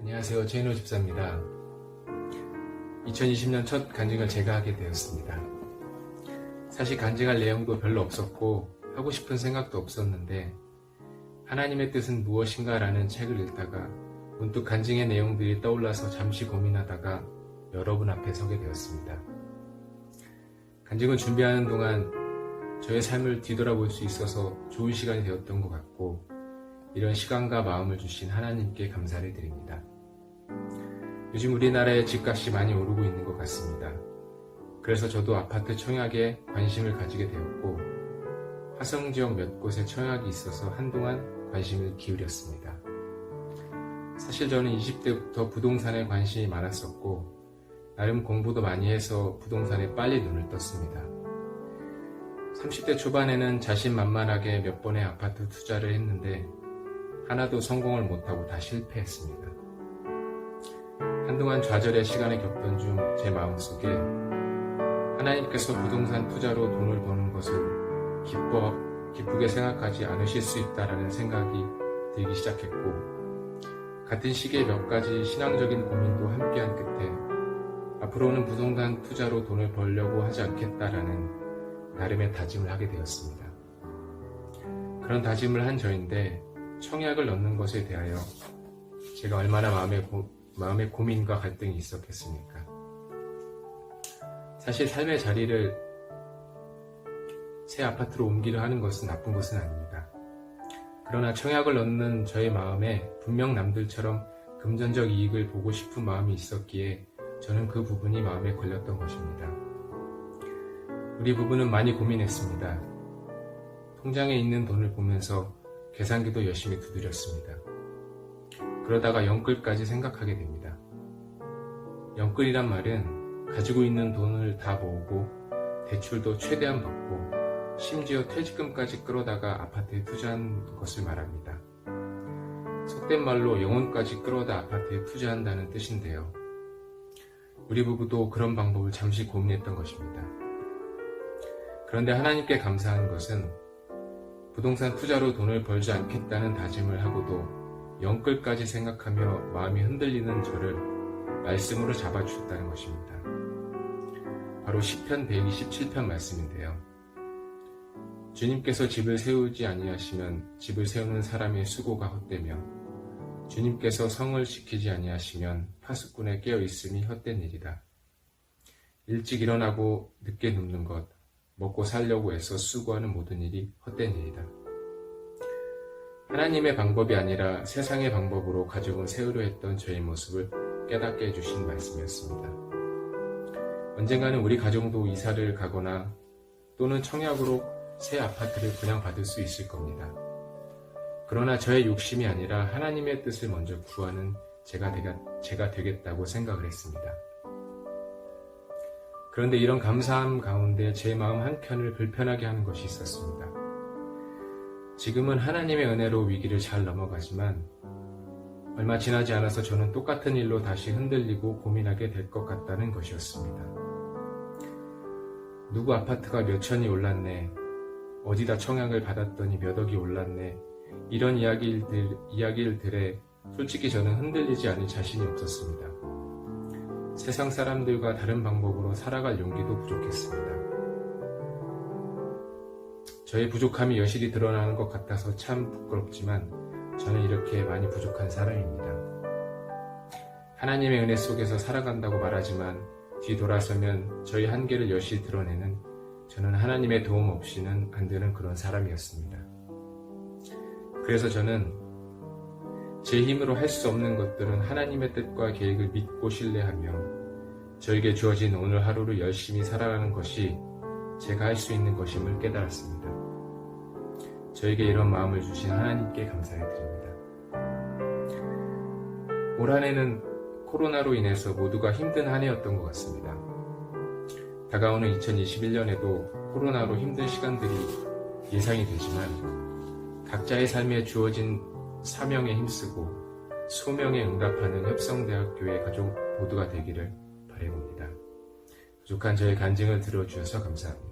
안녕하세요. 최인호 집사입니다. 2020년 첫 간증을 제가 하게 되었습니다. 사실 간증할 내용도 별로 없었고 하고 싶은 생각도 없었는데 하나님의 뜻은 무엇인가 라는 책을 읽다가 문득 간증의 내용들이 떠올라서 잠시 고민하다가 여러분 앞에 서게 되었습니다. 간증을 준비하는 동안 저의 삶을 뒤돌아볼 수 있어서 좋은 시간이 되었던 것 같고 이런 시간과 마음을 주신 하나님께 감사를 드립니다. 요즘 우리나라의 집값이 많이 오르고 있는 것 같습니다. 그래서 저도 아파트 청약에 관심을 가지게 되었고 화성 지역 몇 곳에 청약이 있어서 한동안 관심을 기울였습니다. 사실 저는 20대부터 부동산에 관심이 많았었고 나름 공부도 많이 해서 부동산에 빨리 눈을 떴습니다. 30대 초반에는 자신만만하게 몇 번의 아파트 투자를 했는데 하나도 성공을 못하고 다 실패했습니다. 한동안 좌절의 시간에 겪던 중 제 마음속에 하나님께서 부동산 투자로 돈을 버는 것을 기쁘게 생각하지 않으실 수 있다라는 생각이 들기 시작했고 같은 시기에 몇 가지 신앙적인 고민도 함께한 끝에 앞으로는 부동산 투자로 돈을 벌려고 하지 않겠다라는 나름의 다짐을 하게 되었습니다. 그런 다짐을 한 저인데 청약을 넣는 것에 대하여 제가 얼마나 마음의 고민과 갈등이 있었겠습니까? 사실 삶의 자리를 새 아파트로 옮기려 하는 것은 나쁜 것은 아닙니다. 그러나 청약을 넣는 저의 마음에 분명 남들처럼 금전적 이익을 보고 싶은 마음이 있었기에 저는 그 부분이 마음에 걸렸던 것입니다. 우리 부부는 많이 고민했습니다. 통장에 있는 돈을 보면서 계산기도 열심히 두드렸습니다. 그러다가 영끌까지 생각하게 됩니다. 영끌이란 말은 가지고 있는 돈을 다 모으고 대출도 최대한 받고 심지어 퇴직금까지 끌어다가 아파트에 투자한 것을 말합니다. 속된 말로 영혼까지 끌어다 아파트에 투자한다는 뜻인데요. 우리 부부도 그런 방법을 잠시 고민했던 것입니다. 그런데 하나님께 감사한 것은 부동산 투자로 돈을 벌지 않겠다는 다짐을 하고도 영끌까지 생각하며 마음이 흔들리는 저를 말씀으로 잡아주셨다는 것입니다. 바로 시편 127편 말씀인데요. 주님께서 집을 세우지 아니하시면 집을 세우는 사람의 수고가 헛되며 주님께서 성을 지키지 아니하시면 파수꾼의 깨어있음이 헛된 일이다. 일찍 일어나고 늦게 눕는 것, 먹고 살려고 애써 수고하는 모든 일이 헛된 일이다. 하나님의 방법이 아니라 세상의 방법으로 가족을 세우려 했던 저의 모습을 깨닫게 해주신 말씀이었습니다. 언젠가는 우리 가정도 이사를 가거나 또는 청약으로 새 아파트를 분양받을 수 있을 겁니다. 그러나 저의 욕심이 아니라 하나님의 뜻을 먼저 구하는 제가 되겠다고 생각을 했습니다. 그런데 이런 감사함 가운데 제 마음 한켠을 불편하게 하는 것이 있었습니다. 지금은 하나님의 은혜로 위기를 잘 넘어가지만 얼마 지나지 않아서 저는 똑같은 일로 다시 흔들리고 고민하게 될 것 같다는 것이었습니다. 누구 아파트가 몇 천이 올랐네, 어디다 청약을 받았더니 몇 억이 올랐네, 이런 이야기를 들에 솔직히 저는 흔들리지 않을 자신이 없었습니다. 세상 사람들과 다른 방법으로 살아갈 용기도 부족했습니다. 저의 부족함이 여실히 드러나는 것 같아서 참 부끄럽지만 저는 이렇게 많이 부족한 사람입니다. 하나님의 은혜 속에서 살아간다고 말하지만 뒤돌아서면 저희 한계를 여실히 드러내는 저는 하나님의 도움 없이는 안 되는 그런 사람이었습니다. 그래서 저는 제 힘으로 할 수 없는 것들은 하나님의 뜻과 계획을 믿고 신뢰하며 저에게 주어진 오늘 하루를 열심히 살아가는 것이 제가 할 수 있는 것임을 깨달았습니다. 저에게 이런 마음을 주신 하나님께 감사를 드립니다. 올 한 해는 코로나로 인해서 모두가 힘든 한 해였던 것 같습니다. 다가오는 2021년에도 코로나로 힘든 시간들이 예상이 되지만 각자의 삶에 주어진 사명에 힘쓰고 소명에 응답하는 협성대학교의 가족 모두가 되기를 바라봅니다. 부족한 저의 간증을 들어주셔서 감사합니다.